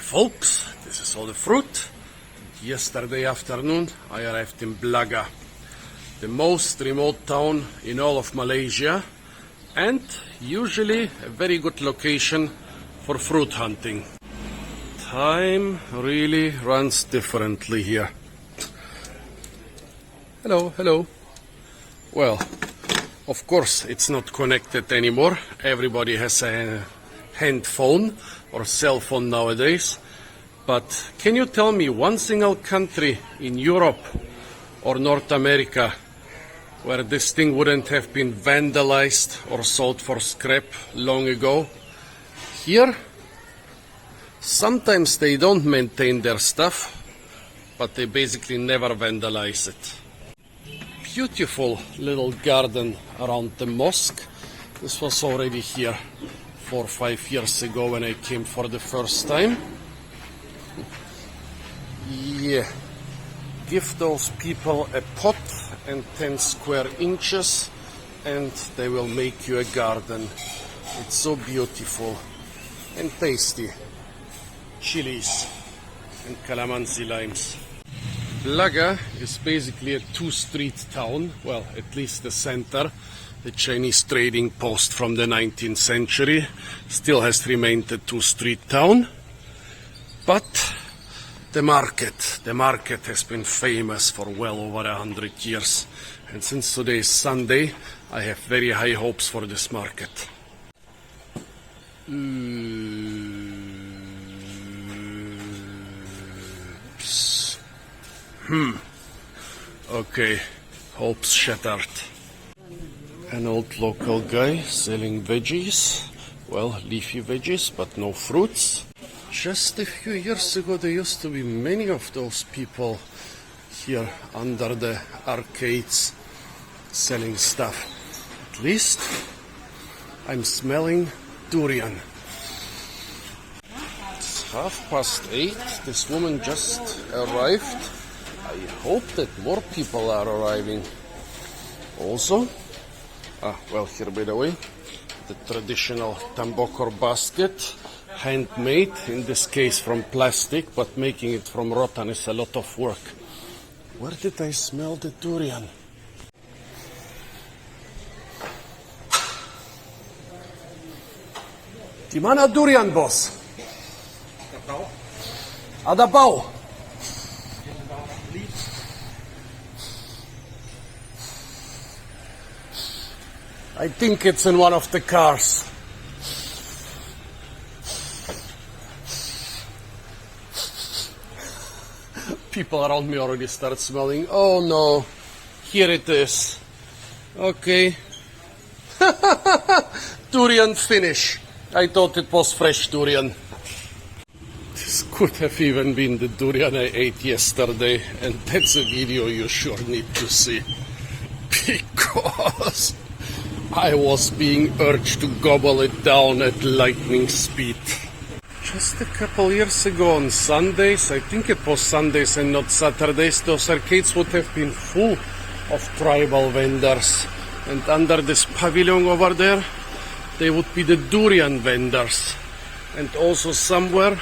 Folks, this is all the fruit. Yesterday afternoon I arrived in Blaga, the most remote town in all of Malaysia, and usually a very good location for fruit hunting. Time really runs differently here. Hello. Well, of course it's not connected anymore. Everybody has a hand phone or cell phone nowadays. But can you tell me one single country in Europe or North America where this thing wouldn't have been vandalized or sold for scrap long ago? Here, sometimes they don't maintain their stuff, but they basically never vandalize it. Beautiful little garden around the mosque. This was already here 4 or 5 years ago when I came for the first time. Yeah, give those people a pot and 10 square inches and they will make you a garden. It's so beautiful and tasty. Chilies and calamansi limes. Blaga is basically a two-street town, well, at least the center. The Chinese trading post from the 19th century still has remained a two-street town. But the market has been famous for well over 100 years. And since today is Sunday, I have very high hopes for this market. Okay, hopes shattered. An old local guy selling veggies, well, leafy veggies, but no fruits. Just a few years ago there used to be many of those people here under the arcades selling stuff. At least I'm smelling durian. It's 8:30. This woman just arrived. I hope that more people are arriving. Also, well, here by the way, the traditional tambokor basket, handmade, in this case from plastic, but making it from rotan is a lot of work. Where did I smell the durian? Di mana durian, boss? Ada bau. I think it's in one of the cars. People around me already start smelling. Oh no, here it is. Okay. Durian finish. I thought it was fresh durian. This could have even been the durian I ate yesterday, and that's a video you sure need to see. Because I was being urged to gobble it down at lightning speed. Just a couple years ago on Sundays, I think it was Sundays and not Saturdays, those arcades would have been full of tribal vendors. And under this pavilion over there, they would be the durian vendors. And also somewhere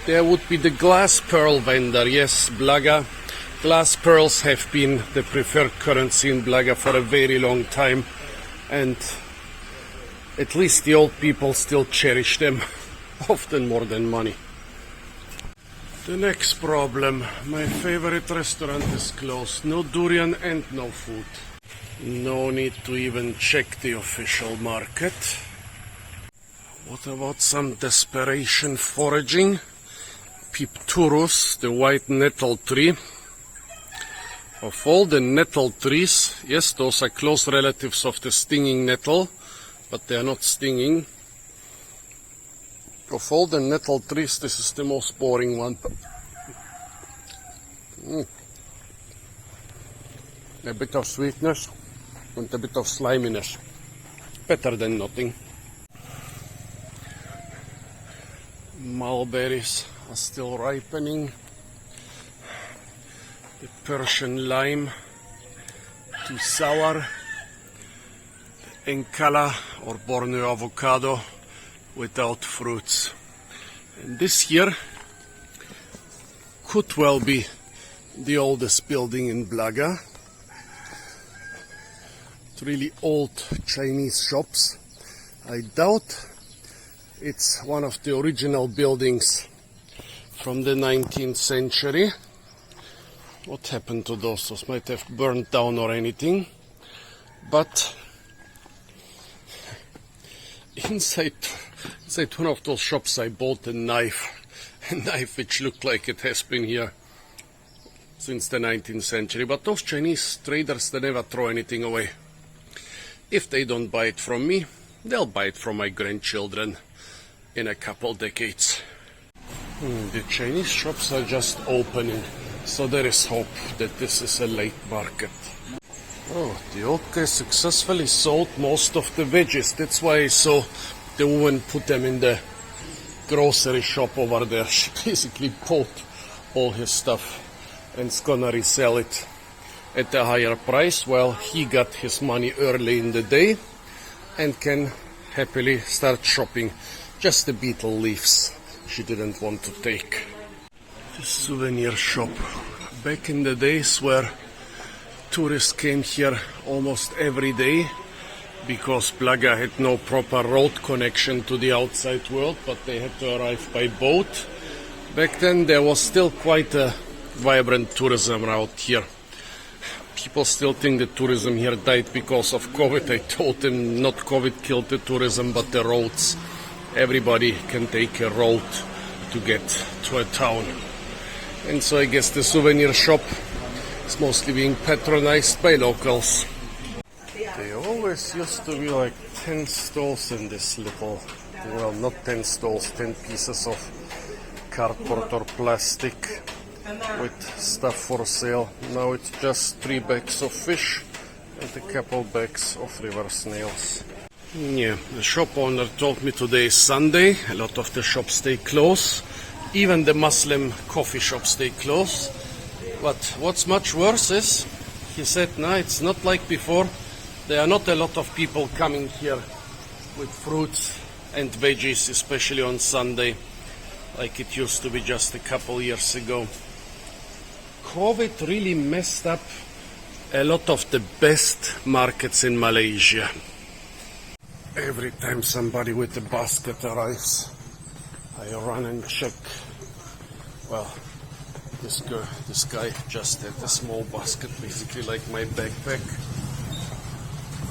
there would be the glass pearl vendor. Yes, Blaga. Glass pearls have been the preferred currency in Blaga for a very long time. And at least the old people still cherish them, often more than money. The next problem, my favorite restaurant is closed. No durian and no food. No need to even check the official market. What about some desperation foraging? Pipturus, the white nettle tree. Of all the nettle trees, yes, those are close relatives of the stinging nettle, but they are not stinging. Of all the nettle trees, this is the most boring one. A bit of sweetness and a bit of sliminess. Better than nothing. Mulberries are still ripening. The Persian lime, too sour. The Encala or Borneo avocado without fruits. And this year could well be the oldest building in Blaga. It's really old Chinese shops. I doubt it's one of the original buildings from the 19th century. What happened to those? Those might have burned down or anything. But inside one of those shops I bought a knife which looked like it has been here since the 19th century. But those Chinese traders, they never throw anything away. If they don't buy it from me, they'll buy it from my grandchildren in a couple decades. The Chinese shops are just opening, so there is hope that this is a late market. Oh, the old guy successfully sold most of the veggies. That's why I saw the woman put them in the grocery shop over there. She basically bought all his stuff and is gonna resell it at a higher price, while he got his money early in the day and can happily start shopping just the beetle leaves she didn't want to take. The souvenir shop. Back in the days where tourists came here almost every day because Blaga had no proper road connection to the outside world, but they had to arrive by boat. Back then there was still quite a vibrant tourism out here. People still think that tourism here died because of COVID. I told them not COVID killed the tourism, but the roads. Everybody can take a road to get to a town. And so I guess the souvenir shop is mostly being patronized by locals. There always used to be like 10 stalls in this little, well, not 10 stalls, 10 pieces of cardboard or plastic with stuff for sale. Now it's just 3 bags of fish and a couple bags of river snails. Yeah, the shop owner told me today is Sunday. A lot of the shops stay closed. Even the Muslim coffee shops stay closed. But what's much worse is, he said, no, it's not like before. There are not a lot of people coming here with fruits and veggies, especially on Sunday, like it used to be just a couple years ago. COVID really messed up a lot of the best markets in Malaysia. Every time somebody with a basket arrives, I run and check. Well, this guy just had a small basket, basically like my backpack.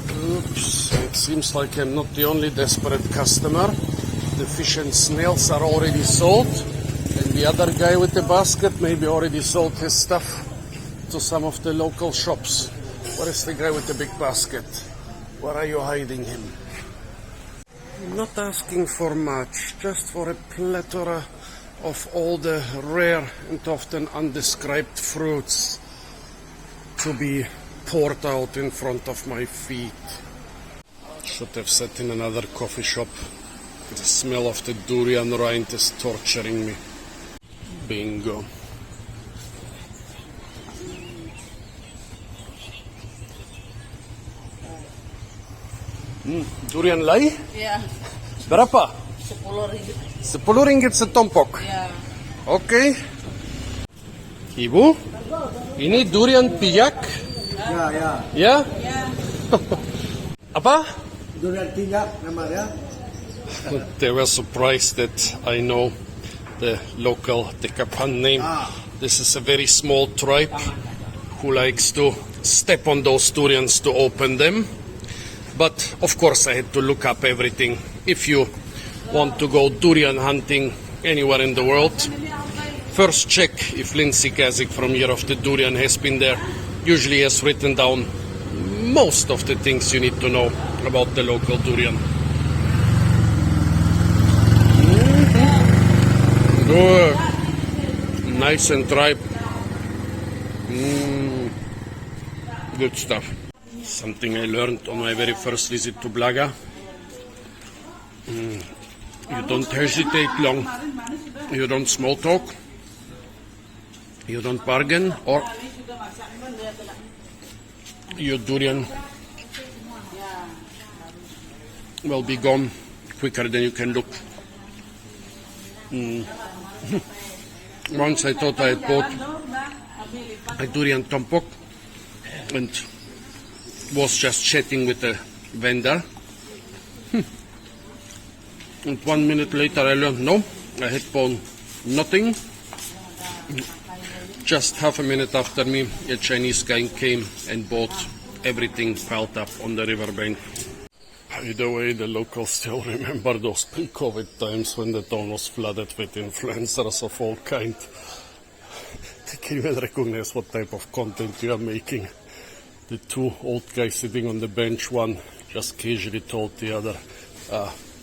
Oops, it seems like I'm not the only desperate customer. The fish and snails are already sold, and the other guy with the basket maybe already sold his stuff to some of the local shops. Where is the guy with the big basket? Where are you hiding him? I'm not asking for much, just for a plethora of all the rare and often undescribed fruits to be poured out in front of my feet. Should have sat in another coffee shop. The smell of the durian rind is torturing me. Bingo. Durian lay? Ya, Berapa? 10 ringgit. 10 ringgit setompok. Ya. Oke. Ibu, ini durian piyak? Ya. Ya? Ya. Apa? Durian tindak namanya. They were surprised that I know the local Tekapan name. This is a very small tribe who likes to step on those durians to open them. But of course I had to look up everything. If you want to go durian hunting anywhere in the world, first check if Lindsay Kazik from Year of the Durian has been there. Usually has written down most of the things you need to know about the local durian. Good. Nice and ripe. Good stuff. Something I learned on my very first visit to Blaga. You don't hesitate long. You don't small talk. You don't bargain, or your durian will be gone quicker than you can look. Once I thought I had bought a durian tompok and was just chatting with the vendor. And 1 minute later I learned no, I had bought nothing. Just half a minute after me, a Chinese guy came and bought everything piled up on the riverbank. By the way, the locals still remember those pre-COVID times when the town was flooded with influencers of all kinds. They can even recognize what type of content you are making. The two old guys sitting on the bench, one just casually told the other,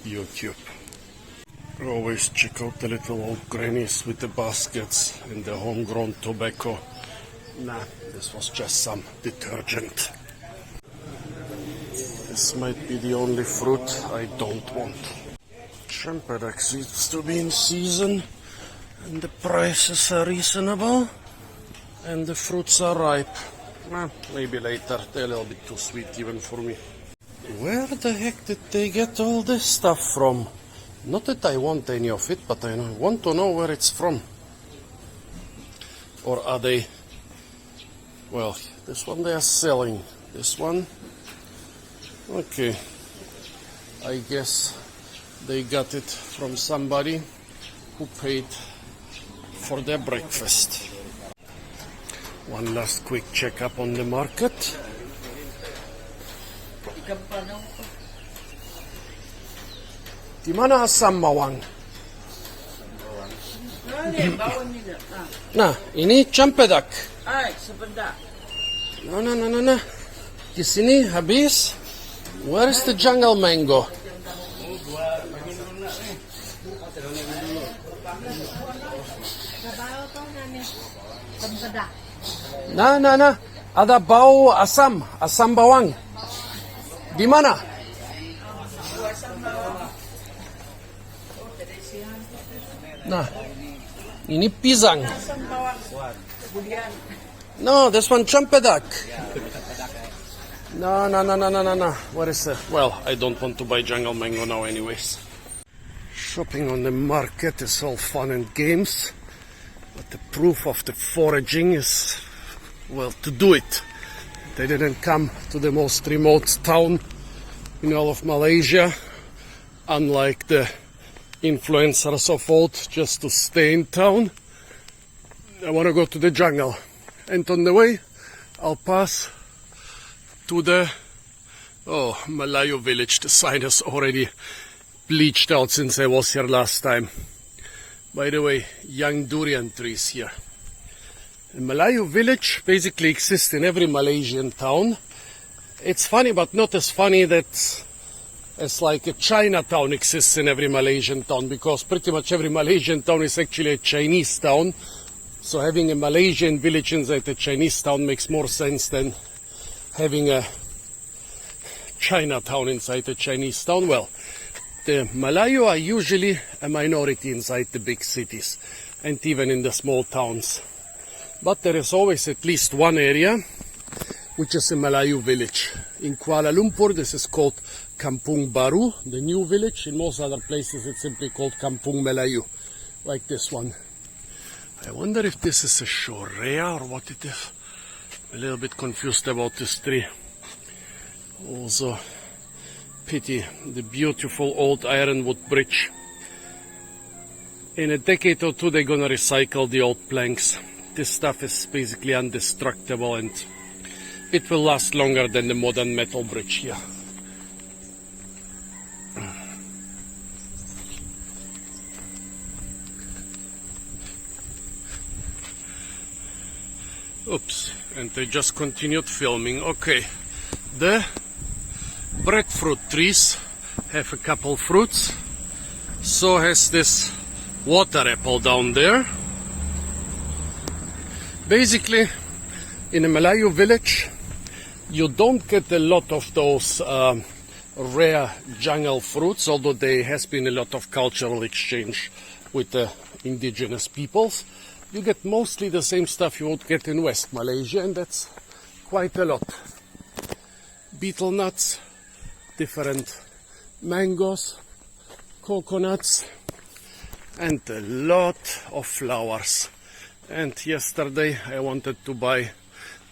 YouTube. Always check out the little old grannies with the baskets and the homegrown tobacco. Nah, this was just some detergent. This might be the only fruit I don't want. Champedak seems to be in season, and the prices are reasonable, and the fruits are ripe. Maybe later, they're a little bit too sweet even for me. Where the heck did they get all this stuff from? Not that I want any of it, but I want to know where it's from. Or are they... Well, this one they are selling. This one... Okay. I guess they got it from somebody who paid for their breakfast. One last quick checkup on the market. Di mana asam bawang? Nah, ini campedak. Sebentar. No. Di sini habis. Where is the jungle mango? Nah. Ada bau asam bawang. Di mana? Nah, ini pisang. No, this one champedak. No. What is it? Well, I don't want to buy jungle mango now anyways. Shopping on the market is all fun and games, but the proof of the foraging is, well, to do it. They didn't come to the most remote town in all of Malaysia, unlike the influencers of old, just to stay in town. I want to go to the jungle, and on the way I'll pass to the Malayo village. The sign is already bleached out since I was here last time. By the way, young durian trees here. The Malayo village basically exists in every Malaysian town. It's funny, but not as funny that as like a Chinatown exists in every Malaysian town, because pretty much every Malaysian town is actually a Chinese town. So having a Malaysian village inside a Chinese town makes more sense than having a Chinatown inside a Chinese town. Well, the Malayo are usually a minority inside the big cities and even in the small towns. But there is always at least one area which is a Malayo village. In Kuala Lumpur this is called Kampung Baru, the new village. In most other places it's simply called Kampung Melayu, like this one. I wonder if this is a shorea or what it is. A little bit confused about this tree. Also, pity the beautiful old ironwood bridge. In a decade or two they're gonna recycle the old planks. This stuff is basically indestructible and it will last longer than the modern metal bridge here. Oops, and they just continued filming. Okay, the breadfruit trees have a couple fruits. So has this water apple down there. Basically, in a Malayo village, you don't get a lot of those rare jungle fruits, although there has been a lot of cultural exchange with the indigenous peoples. You get mostly the same stuff you would get in West Malaysia, and that's quite a lot. Betel nuts, different mangoes, coconuts, and a lot of flowers. And yesterday I wanted to buy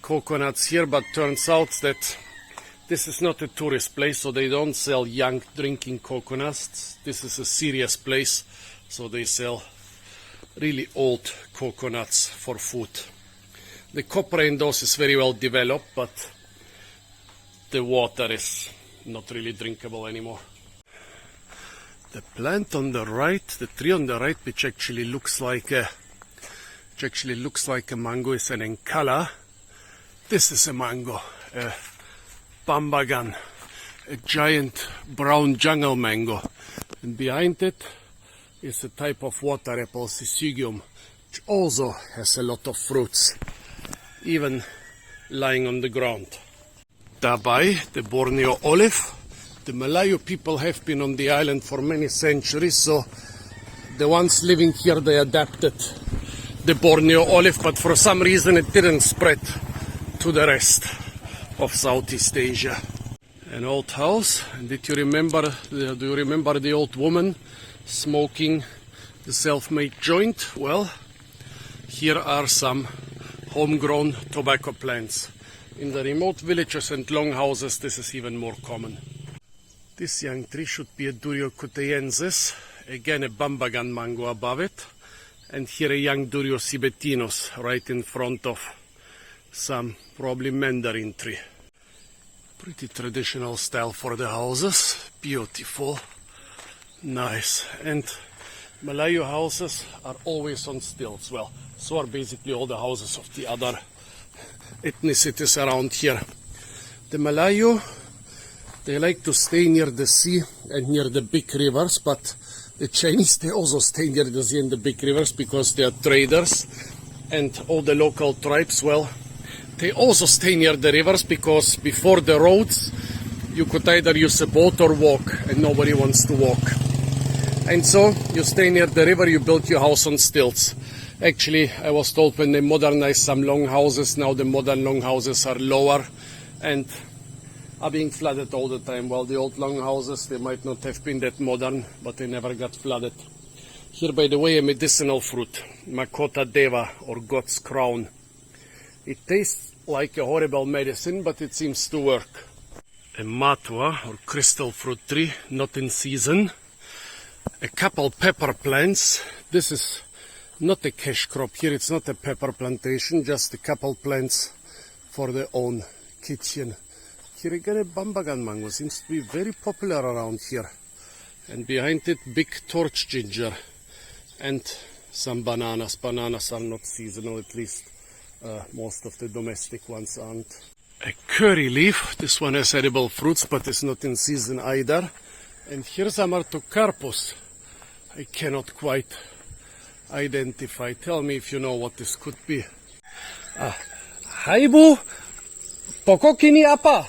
coconuts here, but turns out that this is not a tourist place, so they don't sell young drinking coconuts. This is a serious place, so they sell really old coconuts for food. The copra in those is very well developed, but the water is not really drinkable anymore. The plant on the right, the tree on the right, which actually looks like a mango, is an encala. This is a mango, a bambagan, a giant brown jungle mango. And behind it is a type of water apple, Syzygium, which also has a lot of fruits, even lying on the ground. Dabei, the Borneo olive. The Malayo people have been on the island for many centuries, so the ones living here, they adapted the Borneo olive, but for some reason it didn't spread to the rest of Southeast Asia. An old house. And do you remember the old woman smoking the self-made joint? Well, here are some homegrown tobacco plants. In the remote villages and longhouses, this is even more common. This young tree should be a Durio cuteiensis, again a bambagan mango above it, and here a young Durio sibetinus right in front of some probably mandarin tree. Pretty traditional style for the houses, beautiful, nice. And Malayo houses are always on stilts. Well, so are basically all the houses of the other ethnicities around here. The Malayo, they like to stay near the sea and near the big rivers, but the Chinese, they also stay near the sea and the big rivers because they are traders. And all the local tribes, well, they also stay near the rivers because before the roads, you could either use a boat or walk, and nobody wants to walk. And so you stay near the river, you build your house on stilts. Actually, I was told when they modernized some long houses, now the modern long houses are lower and are being flooded all the time. Well, the old long houses, they might not have been that modern, but they never got flooded. Here, by the way, a medicinal fruit, Makota deva, or God's crown. It tastes like a horrible medicine, but it seems to work. A matua, or crystal fruit tree, not in season. A couple pepper plants. This is not a cash crop here, it's not a pepper plantation, just a couple plants for their own kitchen. Here again a bambagan mango, seems to be very popular around here. And behind it, big torch ginger and some bananas. Bananas are not seasonal, at least most of the domestic ones aren't. A curry leaf, this one has edible fruits, but it's not in season either. And here's Amartocarpus. I cannot quite identify. Tell me if you know what this could be. Haibu pokokini apa?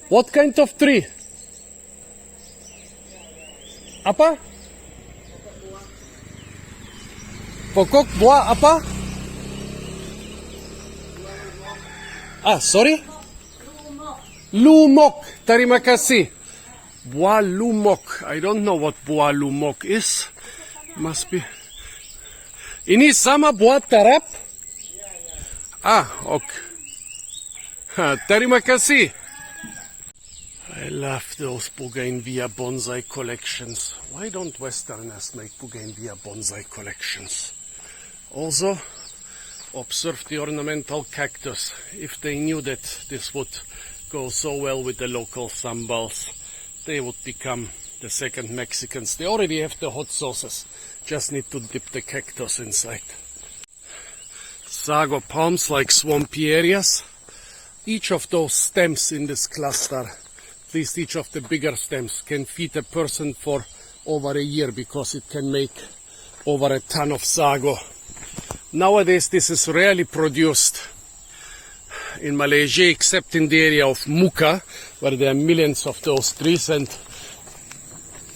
What kind of tree? Apa? Pokok buah apa? Sorry? Lumok. Terima kasih. Buah lumok. I don't know what buah lumok is. Must be. Ini sama buah terap? Okay. Terima kasih. I love those bougainvillea bonsai collections. Why don't Westerners make bougainvillea bonsai collections? Also, observe the ornamental cactus. If they knew that this would go so well with the local sambals, they would become the second Mexicans. They already have the hot sauces. Just need to dip the cactus inside. Sago palms like swampy areas. Each of those stems in this cluster, at least each of the bigger stems, can feed a person for over a year because it can make over a ton of sago. Nowadays this is rarely produced in Malaysia except in the area of Muka, where there are millions of those trees and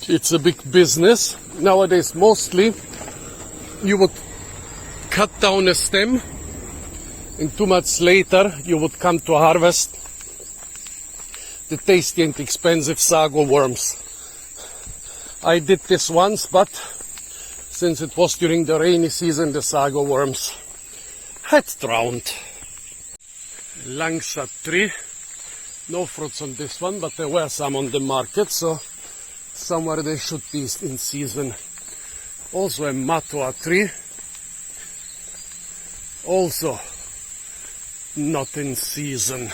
it's a big business. Nowadays mostly you would cut down a stem and 2 months later you would come to harvest the tasty and expensive sago worms. I did this once, but since it was during the rainy season, the sago worms had drowned. Langsat tree. No fruits on this one, but there were some on the market, so somewhere they should be in season. Also a matua tree. Also not in season.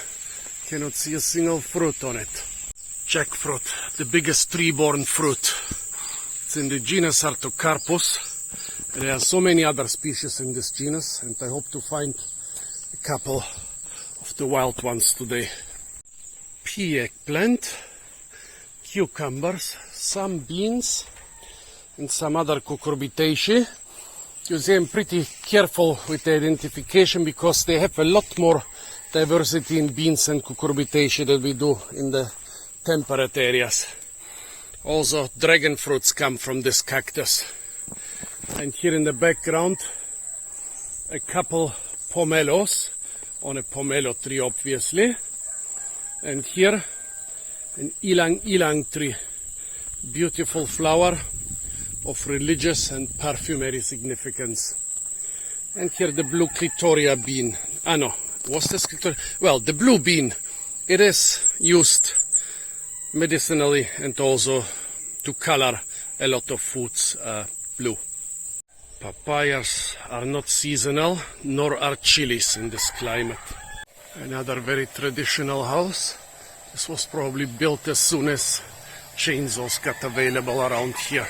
Cannot see a single fruit on it. Jackfruit, the biggest tree-borne fruit. It's in the genus Artocarpus. There are so many other species in this genus, and I hope to find a couple of the wild ones today. Pea eggplant, cucumbers, some beans, and some other cucurbitaceae. You see, I'm pretty careful with the identification because they have a lot more diversity in beans and cucurbitaceae than we do in the temperate areas. Also, dragon fruits come from this cactus. And here in the background, a couple pomelos, on a pomelo tree obviously. And here, an ilang tree, beautiful flower of religious and perfumery significance. And here the blue clitoria bean. No, what's this clitoria? Well, the blue bean, it is used medicinally and also to color a lot of foods blue. Papayas are not seasonal, nor are chilies in this climate. Another very traditional house. This was probably built as soon as chainsaws got available around here.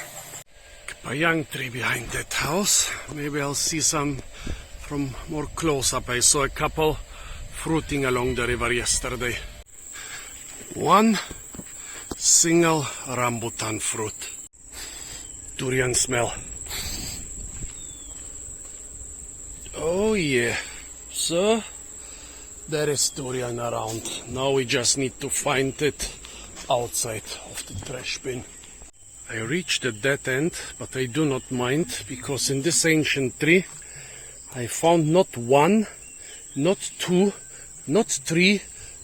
Kapayang tree behind that house. Maybe I'll see some from more close up. I saw a couple fruiting along the river yesterday. One single rambutan fruit. Durian smell. Oh yeah, so there is durian around. Now we just need to find it outside of the trash bin. I reached the dead end, but I do not mind, because in this ancient tree I found not one, not two, not three,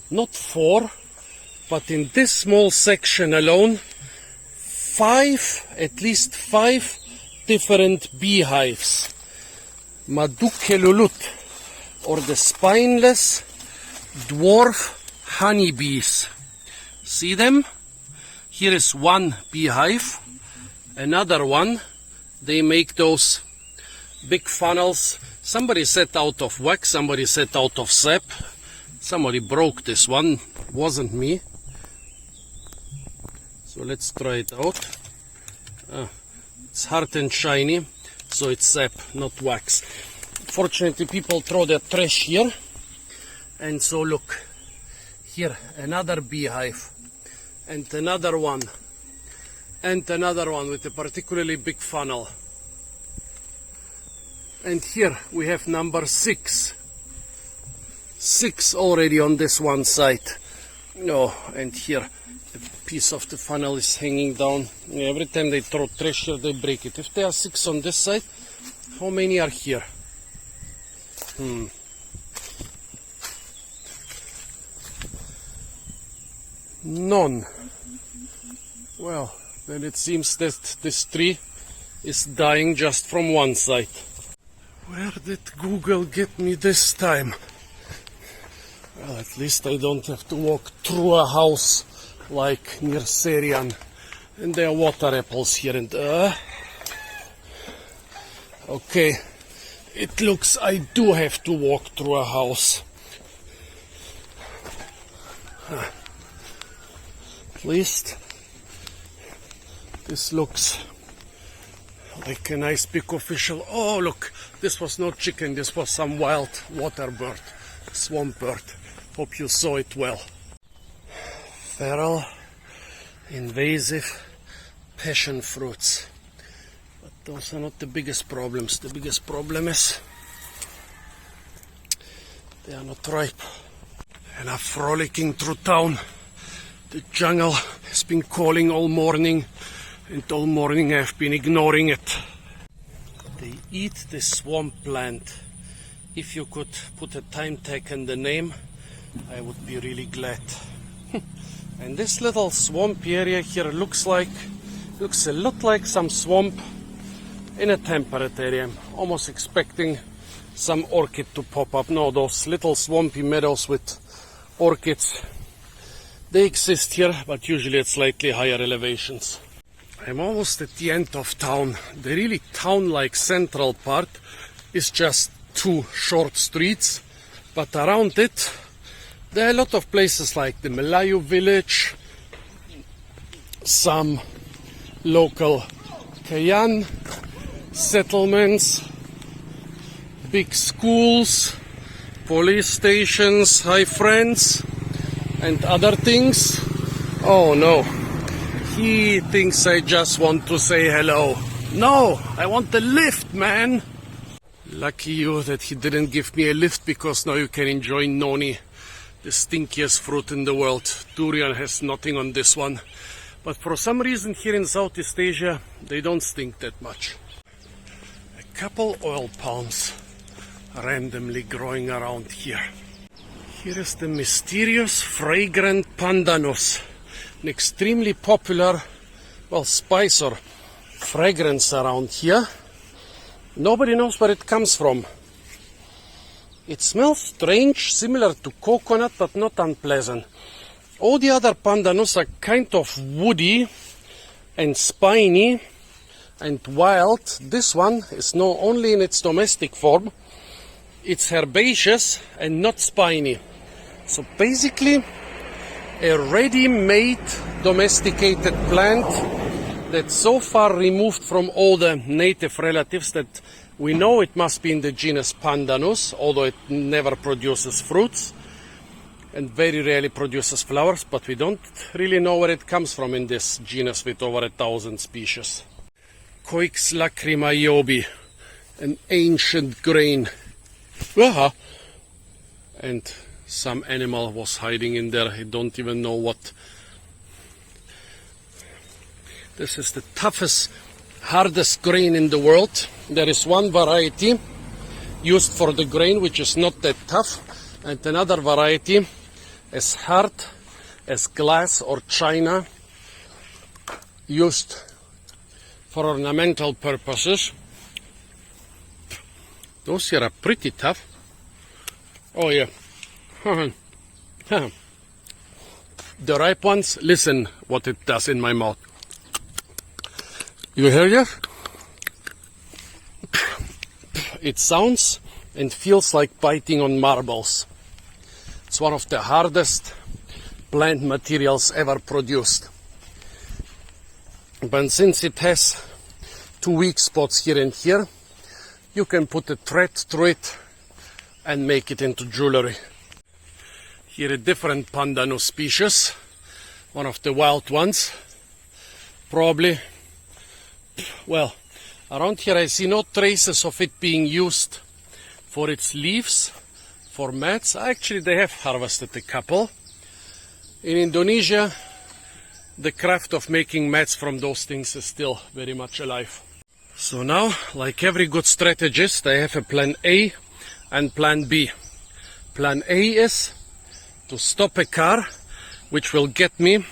not four, but in this small section alone, at least five different beehives. Madukelulut, or the spineless dwarf honeybees. See them? Here is one beehive, another one. They make those big funnels. Somebody said out of wax, somebody said out of sap. Somebody broke this one, wasn't me. So let's try it out. It's hard and shiny, so it's sap, not wax. Fortunately, people throw their trash here. And so look, here another beehive, and another one with a particularly big funnel. And here we have number 6. 6 already on this one side. Oh, and here a piece of the funnel is hanging down. Every time they throw trash here, they break it. If there are 6 on this side, how many are here? None. Well, then it seems that this tree is dying just from one side. Where did Google get me this time? Well, at least I don't have to walk through a house like near Serian. And there are water apples here and there. Okay, it looks I do have to walk through a house. At least this looks like a nice big official. Oh look, this was no chicken, this was some wild water bird, swamp bird. Hope you saw it well. Feral, invasive passion fruits. But those are not the biggest problems. The biggest problem is they are not ripe. And I'm frolicking through town. The jungle has been calling all morning, and all morning I've been ignoring it. They eat the swamp plant. If you could put a time tag in the name, I would be really glad. And this little swamp area here looks a lot like some swamp in a temperate area. I'm almost expecting some orchid to pop up. No, those little swampy meadows with orchids, they exist here, but usually at slightly higher elevations. I'm almost at the end of town. The really town-like central part is just 2 short streets, but around it there are a lot of places like the Malayo village, some local Kayan settlements, big schools, police stations, hi friends, and other things. Oh no, he thinks I just want to say hello. No, I want the lift, man. Lucky you that he didn't give me a lift, because now you can enjoy noni, the stinkiest fruit in the world. Durian has nothing on this one. But for some reason here in Southeast Asia, they don't stink that much. A couple oil palms randomly growing around here. Here is the mysterious fragrant pandanus, an extremely popular, well, spice or fragrance around here. Nobody knows where it comes from. It smells strange, similar to coconut, but not unpleasant. All the other pandanus are kind of woody and spiny and wild. This one is not only in its domestic form, it's herbaceous and not spiny. So basically a ready-made domesticated plant that's so far removed from all the native relatives that we know it must be in the genus Pandanus, although it never produces fruits and very rarely produces flowers, but we don't really know where it comes from in this genus with over 1,000 species. Coix lacrima iobi, an ancient grain. Aha. And some animal was hiding in there, I don't even know what. This is the toughest, hardest grain in the world. There is one variety used for the grain which is not that tough, and another variety as hard as glass or china, used for ornamental purposes. Those here are pretty tough. Oh yeah. The ripe ones, listen what it does in my mouth. You hear it? It sounds and feels like biting on marbles. It's one of the hardest plant materials ever produced. But since it has 2 weak spots here and here, you can put a thread through it and make it into jewelry. Here a different pandanus species, one of the wild ones. Probably, well, around here I see no traces of it being used for its leaves, for mats. Actually, they have harvested a couple. In Indonesia, the craft of making mats from those things is still very much alive. So now, like every good strategist, I have a plan A and plan B. Plan A is to stop a car which will get me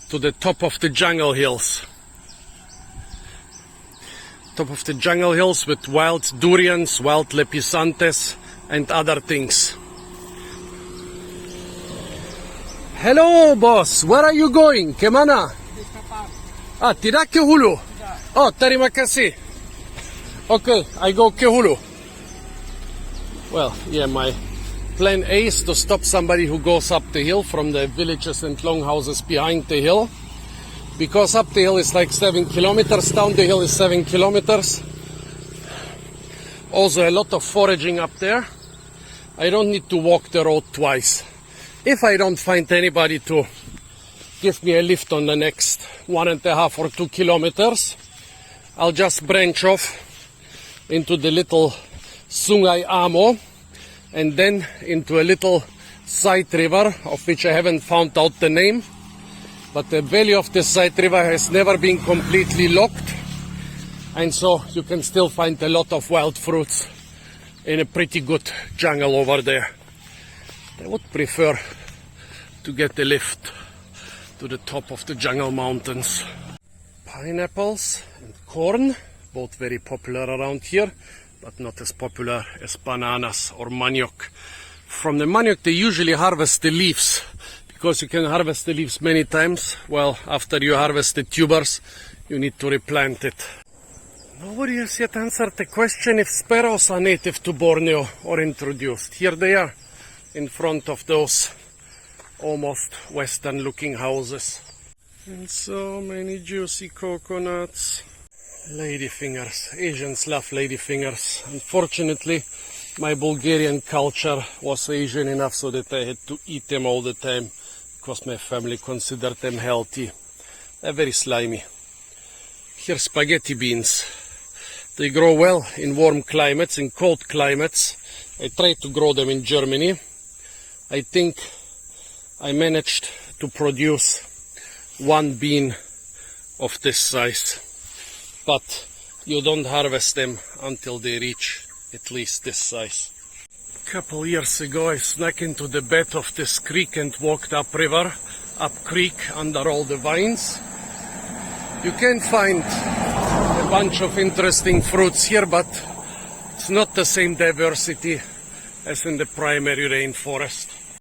to the top of the jungle hills. Top of the jungle hills with wild durians, wild lepisantes and other things. Hello boss, where are you going? Kemana? Ah, tidak ke hulu? Oh, terima kasih. Okay, I go ke hulu. Well, yeah, my plan A is to stop somebody who goes up the hill from the villages and longhouses behind the hill. Because up the hill is like 7 kilometers, down the hill is 7 kilometers. Also a lot of foraging up there. I don't need to walk the road twice. If I don't find anybody to give me a lift on the next 1.5 or 2 kilometers, I'll just branch off into the little Sungai Amo and then into a little side river of which I haven't found out the name. But the valley of the side river has never been completely locked, and so you can still find a lot of wild fruits in a pretty good jungle over there. I would prefer to get a lift to the top of the jungle mountains. Pineapples and corn, both very popular around here, but not as popular as bananas or manioc. From the manioc they usually harvest the leaves, because you can harvest the leaves many times. Well, after you harvest the tubers, you need to replant it. Nobody has yet answered the question if sparrows are native to Borneo or introduced. Here they are, in front of those almost western looking houses. And so many juicy coconuts. Ladyfingers. Asians love ladyfingers. Unfortunately, my Bulgarian culture was Asian enough so that I had to eat them all the time, because my family considered them healthy. They're very slimy. Here, spaghetti beans. They grow well in warm climates, in cold climates. I tried to grow them in Germany. I think I managed to produce one bean of this size. But you don't harvest them until they reach at least this size. A couple years ago I snuck into the bed of this creek and walked upriver, up creek under all the vines. You can find a bunch of interesting fruits here, but it's not the same diversity as in the primary rainforest.